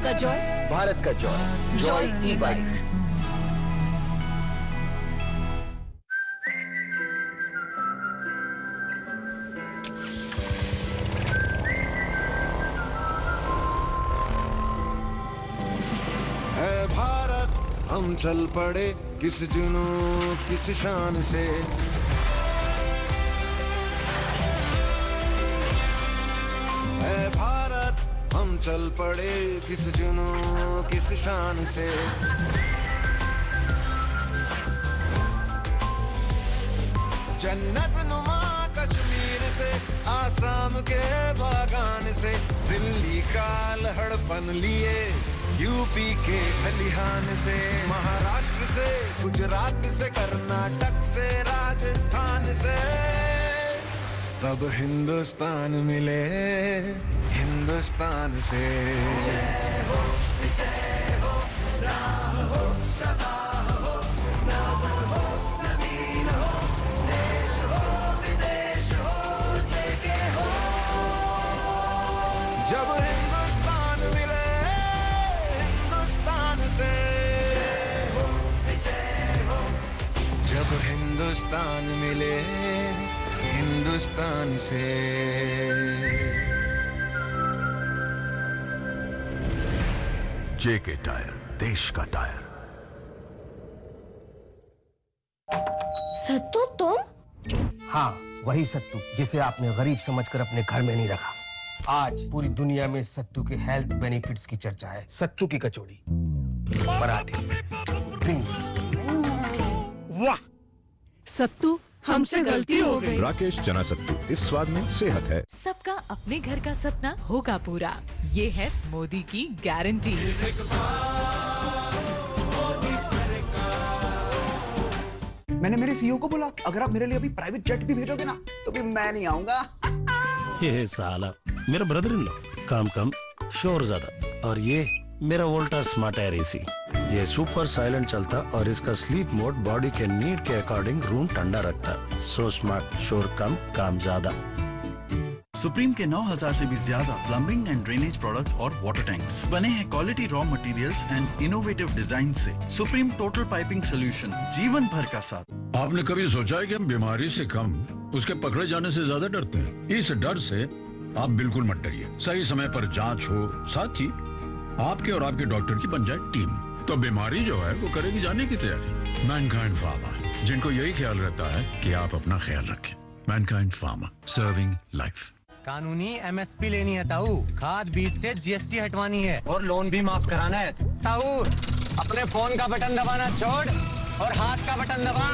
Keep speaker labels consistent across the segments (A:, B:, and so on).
A: का जॉय,
B: भारत का Joy, Joy ई-बाइक।
C: है भारत हम चल पड़े किस जुनून किस शान से, है भारत हम चल पड़े किस जुनून किस शान से। जन्नत नुमा कश्मीर से, आसाम के बागान से, दिल्ली का लहड़पन लिए यूपी के खलिहान से, महाराष्ट्र से, गुजरात से, कर्नाटक से, राजस्थान से, तब हिंदुस्तान मिले हिंदुस्तान से। जय हो, जय हो, राम हो, प्रभा हो, नव हो, नवीन हो, देश हो, विदेश हो, जय के हो। जब हिंदुस्तान मिले हिंदुस्तान से, जय हो, जय हो, जब हिंदुस्तान मिले हिंदुस्तान से।
D: जेके टायर, देश का टायर।
A: सत्तू तुम?
E: हाँ, वही सत्तू जिसे आपने गरीब समझकर अपने घर में नहीं रखा। आज पूरी दुनिया में सत्तू के हेल्थ बेनिफिट्स की चर्चा है। सत्तू की कचौड़ी, पराठे, ड्रिंक्स।
A: वाह, सत्तू हमसे गलती हो गई।
F: राकेश चना सत्तू, इस स्वाद में सेहत है।
G: सबका अपने घर का सपना होगा पूरा, ये है मोदी की गारंटी।
B: मैंने मेरे सीईओ को बोला, अगर आप मेरे लिए अभी प्राइवेट जेट भी भेजोगे ना, तो भी मैं नहीं आऊंगा।
H: ये साला मेरा ब्रदर इन लॉ, काम कम शोर ज्यादा। और ये मेरा वोल्टा स्मार्ट एयर एसी, ये सुपर साइलेंट चलता और इसका स्लीप मोड बॉडी के नीड के अकॉर्डिंग रूम ठंडा रखता। सो स्मार्ट, शोर कम, काम ज्यादा।
I: सुप्रीम के 9000 से भी ज्यादा प्लम्बिंग एंड ड्रेनेज प्रोडक्ट्स और वाटर टैंक्स बने हैं quality raw materials and innovative design से। सुप्रीम टोटल पाइपिंग सोल्यूशन, जीवन भर का साथ।
J: आपने कभी सोचा है कि हम बीमारी से कम उसके पकड़े जाने से ज्यादा डरते हैं? इस डर से आप बिल्कुल मत डरिए। सही समय पर जांच हो, साथ ही आपके और आपके डॉक्टर की बन जाए टीम, तो बीमारी जो है वो करेगी जाने की तैयारी। मैनकाइंड फार्मा, जिनको यही ख्याल रहता है कि आप अपना ख्याल रखें। Mankind pharma, serving life.
E: कानूनी एमएसपी लेनी है ताऊ, खाद बीज से जीएसटी हटवानी है और लोन भी माफ कराना है। ताऊ, अपने फोन का बटन दबाना छोड़ और हाथ का बटन दबा।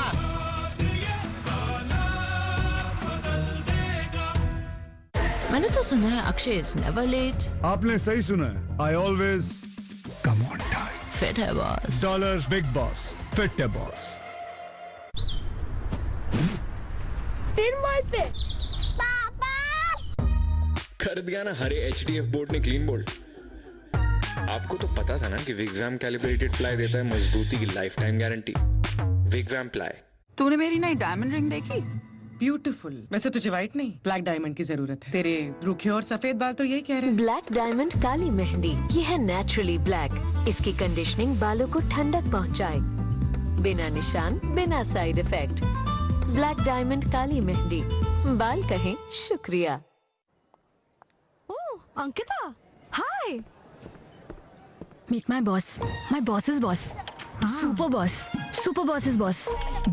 A: मैंने तो सुना है अक्षय इज नेवर लेट।
K: आपने सही सुना है, I always come on time.
A: Fit है boss.
K: Dollar big boss, fit है बॉस।
A: फिर मॉल पे
L: कर दिया ना हरे HDF बोर्ड ने क्लीन बोल्ड। आपको तो पता था ना कि विगवैम कैलिब्रेटेड प्लाई देता है मजबूती की लाइफ टाइम गारंटी। विगवैम प्लाई।
M: तूने मेरी नई डायमंड रिंग देखी?
N: ब्यूटीफुल। वैसे तुझे व्हाइट नहीं, ब्लैक डायमंड की जरूरत है। तेरे रूखे और सफेद बाल तो यही कह रहे हैं।
G: ब्लैक डायमंड काली मेहंदी, ये है नेचुरली ब्लैक। इसकी कंडीशनिंग बालों को ठंडक पहुंचाए, बिना निशान, बिना साइड इफेक्ट। ब्लैक डायमंड काली मेहंदी, बाल कहें शुक्रिया।
O: Ankita, hi. Meet my boss. My boss's boss. Super boss. Super boss's boss.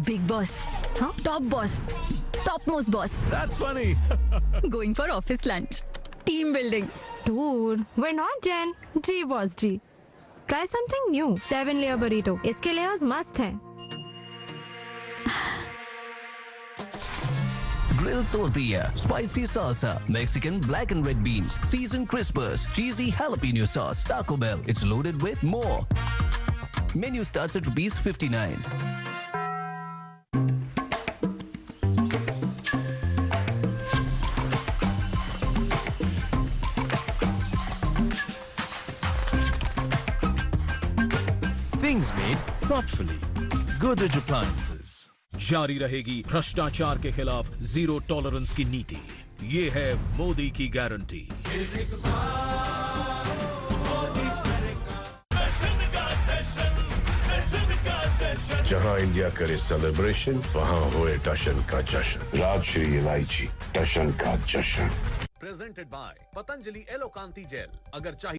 O: Big boss. Huh? Top boss. Topmost boss.
F: That's funny.
O: Going for office lunch. Team building.
P: Dude, we're not Jen. G boss G. Try something new. 7-layer burrito. इसके layers मस्त हैं.
Q: Grilled tortilla, spicy salsa, Mexican black and red beans, seasoned crispers, cheesy jalapeno sauce, Taco Bell. It's loaded with more. Menu starts at ₹59.
R: Things made thoughtfully. Godrej Appliances.
S: जारी रहेगी भ्रष्टाचार के खिलाफ zero tolerance की नीति। ये है मोदी की गारंटी।
D: जहां इंडिया करे सेलिब्रेशन, वहां होए टशन का जश्न। राजश्री इलायची, टशन का जश्न।
S: Presented by Patanjali Alokanti gel. अगर चाहिए